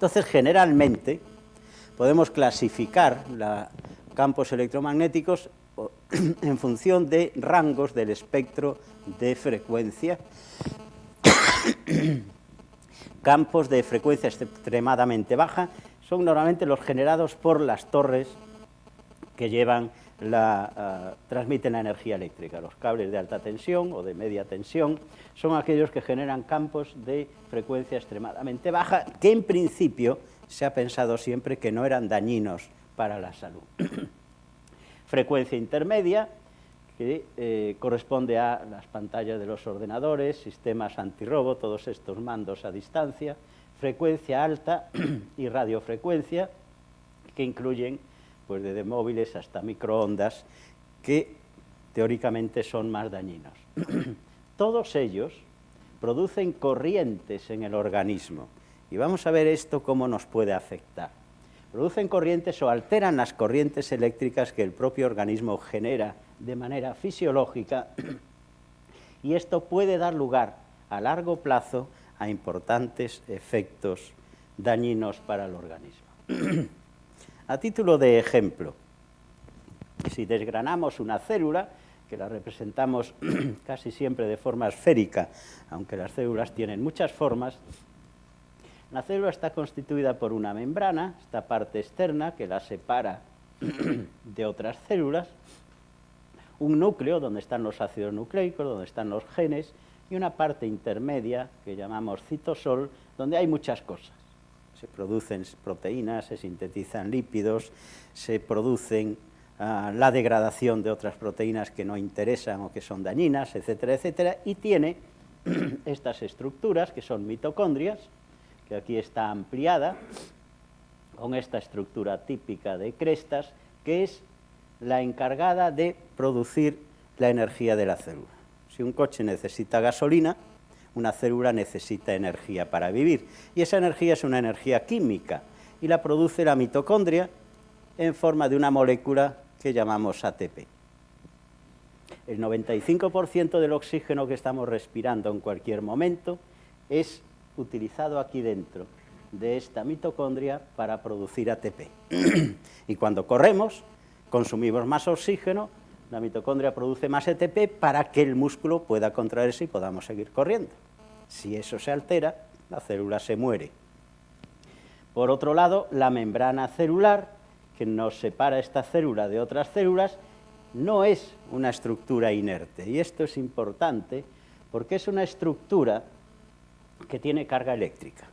Entonces, generalmente, podemos clasificar los campos electromagnéticos en función de rangos del espectro de frecuencia. Campos de frecuencia extremadamente baja son normalmente los generados por las torres que transmiten la energía eléctrica. Los cables de alta tensión o de media tensión son aquellos que generan campos de frecuencia extremadamente baja, que en principio se ha pensado siempre que no eran dañinos para la salud. Frecuencia intermedia, que corresponde a las pantallas de los ordenadores, sistemas antirrobo, todos estos mandos a distancia. Frecuencia alta y radiofrecuencia, que incluyen pues desde móviles hasta microondas, que teóricamente son más dañinos. Todos ellos producen corrientes en el organismo, y vamos a ver esto cómo nos puede afectar. Producen corrientes o alteran las corrientes eléctricas que el propio organismo genera de manera fisiológica, y esto puede dar lugar a largo plazo a importantes efectos dañinos para el organismo. A título de ejemplo, si desgranamos una célula, que la representamos casi siempre de forma esférica, aunque las células tienen muchas formas, la célula está constituida por una membrana, esta parte externa que la separa de otras células, un núcleo donde están los ácidos nucleicos, donde están los genes, y una parte intermedia que llamamos citosol, donde hay muchas cosas. Se producen proteínas, se sintetizan lípidos, se producen la degradación de otras proteínas que no interesan o que son dañinas, etcétera, etcétera, y tiene estas estructuras que son mitocondrias, que aquí está ampliada, con esta estructura típica de crestas, que es la encargada de producir la energía de la célula. Si un coche necesita gasolina, una célula necesita energía para vivir, y esa energía es una energía química, y la produce la mitocondria en forma de una molécula que llamamos ATP. El 95% del oxígeno que estamos respirando en cualquier momento es utilizado aquí dentro de esta mitocondria para producir ATP. Y cuando corremos, consumimos más oxígeno, la mitocondria produce más ATP para que el músculo pueda contraerse y podamos seguir corriendo. Si eso se altera, la célula se muere. Por otro lado, la membrana celular, que nos separa esta célula de otras células, no es una estructura inerte. Y esto es importante porque es una estructura que tiene carga eléctrica,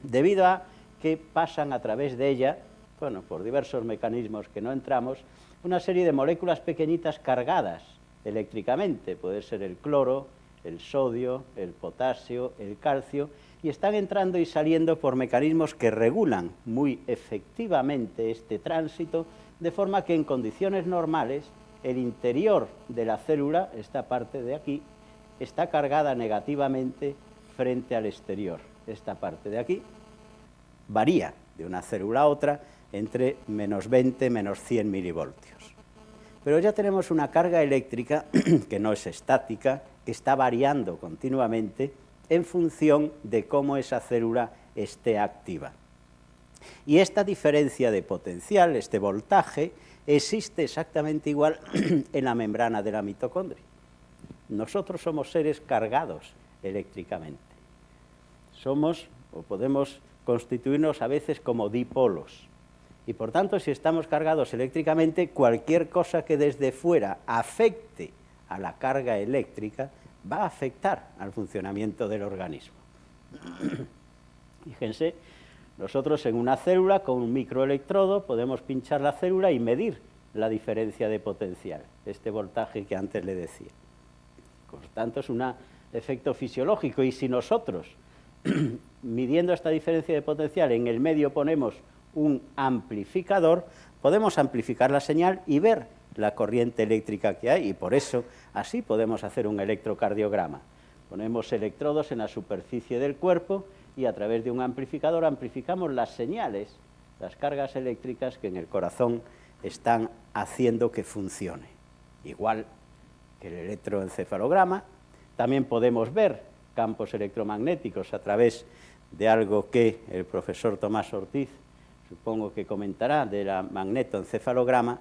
debido a que pasan a través de ella, bueno, por diversos mecanismos que no entramos, una serie de moléculas pequeñitas cargadas eléctricamente, puede ser el cloro, el sodio, el potasio, el calcio, y están entrando y saliendo por mecanismos que regulan muy efectivamente este tránsito, de forma que en condiciones normales el interior de la célula, esta parte de aquí, está cargada negativamente frente al exterior. Esta parte de aquí varía de una célula a otra entre menos 20, menos 100 milivoltios. Pero ya tenemos una carga eléctrica que no es estática, que está variando continuamente en función de cómo esa célula esté activa. Y esta diferencia de potencial, este voltaje, existe exactamente igual en la membrana de la mitocondria. Nosotros somos seres cargados eléctricamente. Somos, o podemos constituirnos a veces como dipolos. Y por tanto, si estamos cargados eléctricamente, cualquier cosa que desde fuera afecte a la carga eléctrica va a afectar al funcionamiento del organismo. Fíjense, nosotros en una célula con un microelectrodo podemos pinchar la célula y medir la diferencia de potencial, este voltaje que antes le decía. Por tanto, es un efecto fisiológico, y si nosotros, midiendo esta diferencia de potencial, en el medio ponemos un amplificador, podemos amplificar la señal y ver la corriente eléctrica que hay, y por eso así podemos hacer un electrocardiograma. Ponemos electrodos en la superficie del cuerpo y a través de un amplificador amplificamos las señales, las cargas eléctricas que en el corazón están haciendo que funcione. Igual que el electroencefalograma, también podemos ver campos electromagnéticos a través de algo que el profesor Tomás Ortiz supongo que comentará, de la magnetoencefalograma.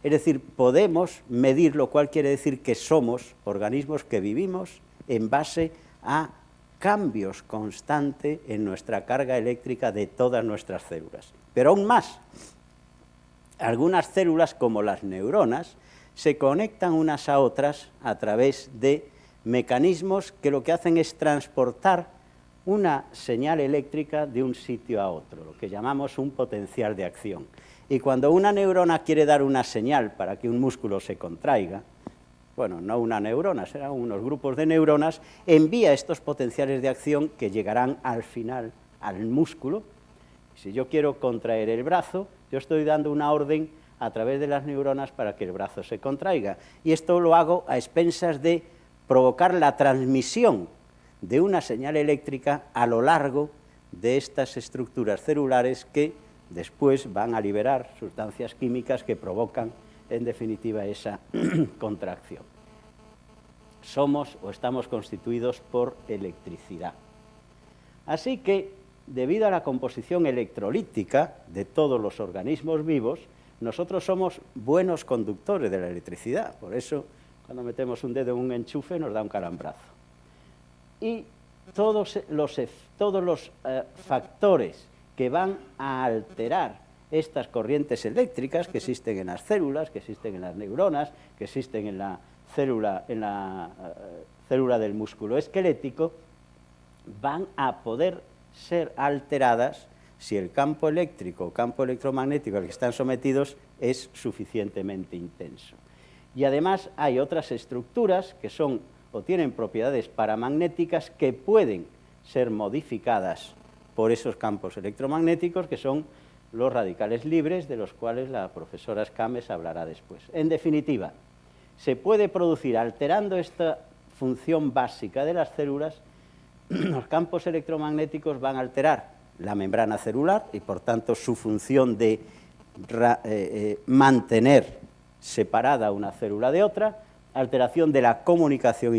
Es decir, podemos medir, lo cual quiere decir que somos organismos que vivimos en base a cambios constantes en nuestra carga eléctrica de todas nuestras células. Pero aún más, algunas células, como las neuronas, se conectan unas a otras a través de mecanismos que lo que hacen es transportar una señal eléctrica de un sitio a otro, lo que llamamos un potencial de acción. Y cuando una neurona quiere dar una señal para que un músculo se contraiga, bueno, no una neurona, serán unos grupos de neuronas, envía estos potenciales de acción que llegarán al final al músculo. Si yo quiero contraer el brazo, yo estoy dando una orden a través de las neuronas para que el brazo se contraiga. Y esto lo hago a expensas de provocar la transmisión de una señal eléctrica a lo largo de estas estructuras celulares que después van a liberar sustancias químicas que provocan, en definitiva, esa contracción. Somos o estamos constituidos por electricidad. Así que, debido a la composición electrolítica de todos los organismos vivos, nosotros somos buenos conductores de la electricidad. Por eso, cuando metemos un dedo en un enchufe, nos da un calambrazo. Y todos los factores que van a alterar estas corrientes eléctricas que existen en las células, que existen en las neuronas, que existen en la célula del músculo esquelético, van a poder ser alteradas si el campo eléctrico o campo electromagnético al que están sometidos es suficientemente intenso. Y además hay otras estructuras que son o tienen propiedades paramagnéticas que pueden ser modificadas por esos campos electromagnéticos, que son los radicales libres, de los cuales la profesora Escames hablará después. En definitiva, se puede producir, alterando esta función básica de las células, los campos electromagnéticos van a alterar la membrana celular y, por tanto, su función de mantener separada una célula de otra, alteración de la comunicación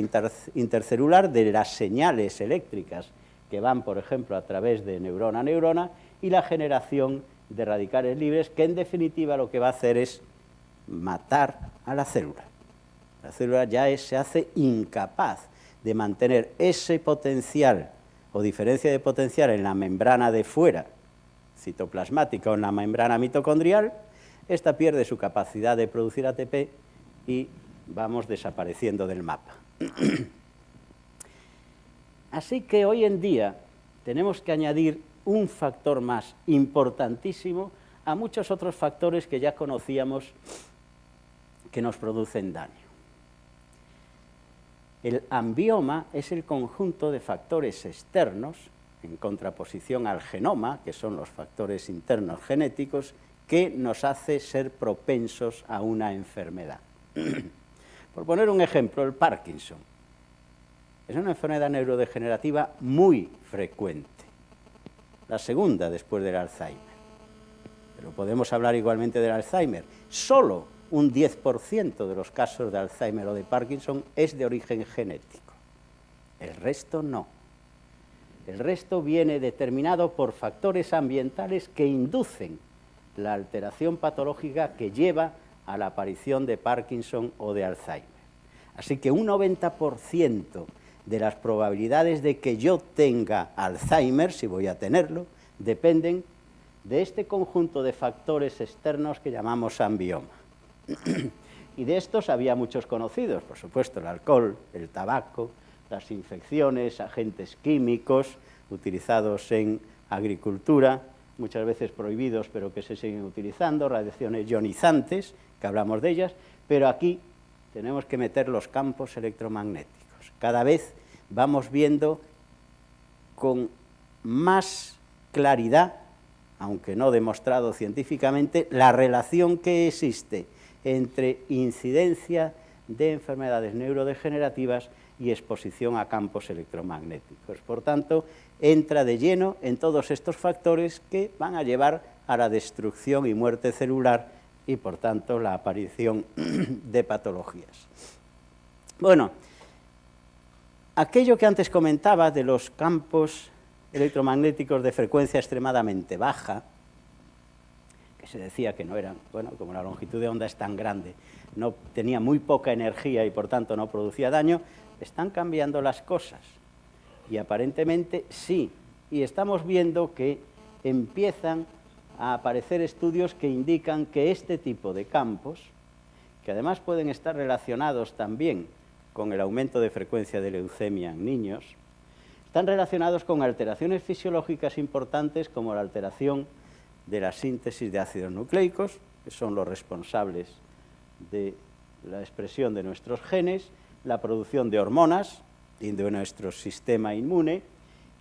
intercelular, de las señales eléctricas que van, por ejemplo, a través de neurona a neurona, y la generación de radicales libres, que en definitiva lo que va a hacer es matar a la célula. La célula ya se hace incapaz de mantener ese potencial o diferencia de potencial en la membrana de fuera, citoplasmática, o en la membrana mitocondrial. Esta pierde su capacidad de producir ATP y vamos desapareciendo del mapa. Así que hoy en día tenemos que añadir un factor más importantísimo a muchos otros factores que ya conocíamos que nos producen daño. El ambioma es el conjunto de factores externos, en contraposición al genoma, que son los factores internos genéticos, que nos hace ser propensos a una enfermedad. Por poner un ejemplo, el Parkinson. Es una enfermedad neurodegenerativa muy frecuente, la segunda después del Alzheimer. Pero podemos hablar igualmente del Alzheimer. Solo un 10% de los casos de Alzheimer o de Parkinson es de origen genético. El resto no. El resto viene determinado por factores ambientales que inducen la alteración patológica que lleva a la aparición de Parkinson o de Alzheimer. Así que un 90% de las probabilidades de que yo tenga Alzheimer, si voy a tenerlo, dependen de este conjunto de factores externos que llamamos ambioma. Y de estos había muchos conocidos, por supuesto, el alcohol, el tabaco, las infecciones, agentes químicos utilizados en agricultura, muchas veces prohibidos, pero que se siguen utilizando, radiaciones ionizantes, que hablamos de ellas, pero aquí tenemos que meter los campos electromagnéticos. Cada vez vamos viendo con más claridad, aunque no demostrado científicamente, la relación que existe entre incidencia de enfermedades neurodegenerativas y exposición a campos electromagnéticos. Por tanto, entra de lleno en todos estos factores que van a llevar a la destrucción y muerte celular y, por tanto, la aparición de patologías. Bueno, aquello que antes comentaba de los campos electromagnéticos de frecuencia extremadamente baja, que se decía que no eran, bueno, como la longitud de onda es tan grande, no tenía muy poca energía y por tanto no producía daño, están cambiando las cosas. Y aparentemente sí, y estamos viendo que empiezan a aparecer estudios que indican que este tipo de campos, que además pueden estar relacionados también con el aumento de frecuencia de leucemia en niños, están relacionados con alteraciones fisiológicas importantes como la alteración de la síntesis de ácidos nucleicos, que son los responsables de la expresión de nuestros genes, la producción de hormonas y de nuestro sistema inmune,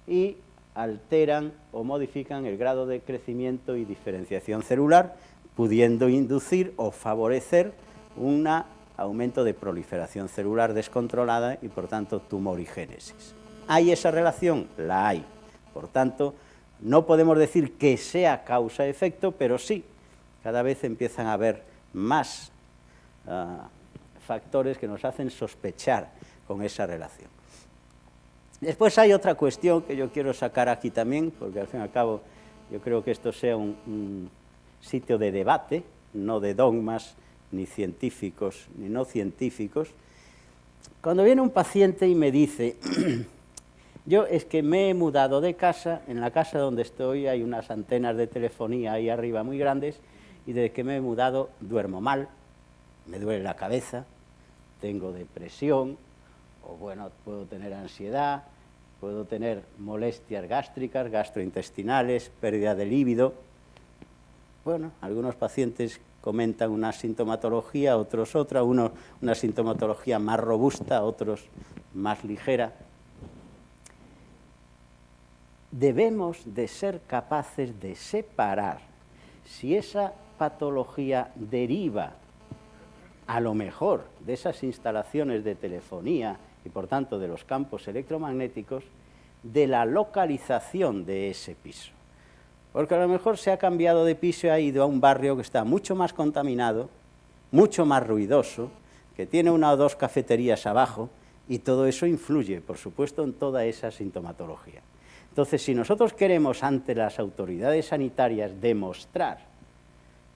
y alteran o modifican el grado de crecimiento y diferenciación celular, pudiendo inducir o favorecer un aumento de proliferación celular descontrolada y, por tanto, tumorigénesis. ¿Hay esa relación? La hay. Por tanto, no podemos decir que sea causa-efecto, pero sí, cada vez empiezan a haber más factores que nos hacen sospechar con esa relación. Después hay otra cuestión que yo quiero sacar aquí también, porque al fin y al cabo yo creo que esto sea un sitio de debate, no de dogmas, ni científicos, ni no científicos. Cuando viene un paciente y me dice, yo es que me he mudado de casa, en la casa donde estoy hay unas antenas de telefonía ahí arriba muy grandes, y desde que me he mudado duermo mal, me duele la cabeza, tengo depresión, o bueno, puedo tener ansiedad, puedo tener molestias gástricas, gastrointestinales, pérdida de líbido. Bueno, algunos pacientes comentan una sintomatología, otros otra, unos una sintomatología más robusta, otros más ligera. Debemos de ser capaces de separar si esa patología deriva a lo mejor de esas instalaciones de telefonía y por tanto de los campos electromagnéticos, de la localización de ese piso. Porque a lo mejor se ha cambiado de piso y ha ido a un barrio que está mucho más contaminado, mucho más ruidoso, que tiene una o dos cafeterías abajo, y todo eso influye, por supuesto, en toda esa sintomatología. Entonces, si nosotros queremos ante las autoridades sanitarias demostrar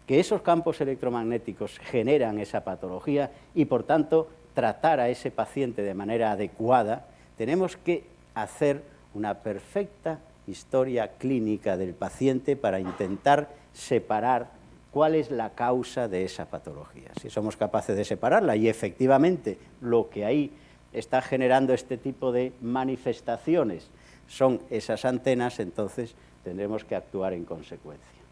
que esos campos electromagnéticos generan esa patología y, por tanto, tratar a ese paciente de manera adecuada, tenemos que hacer una perfecta historia clínica del paciente para intentar separar cuál es la causa de esa patología. Si somos capaces de separarla y efectivamente lo que ahí está generando este tipo de manifestaciones son esas antenas, entonces tendremos que actuar en consecuencia.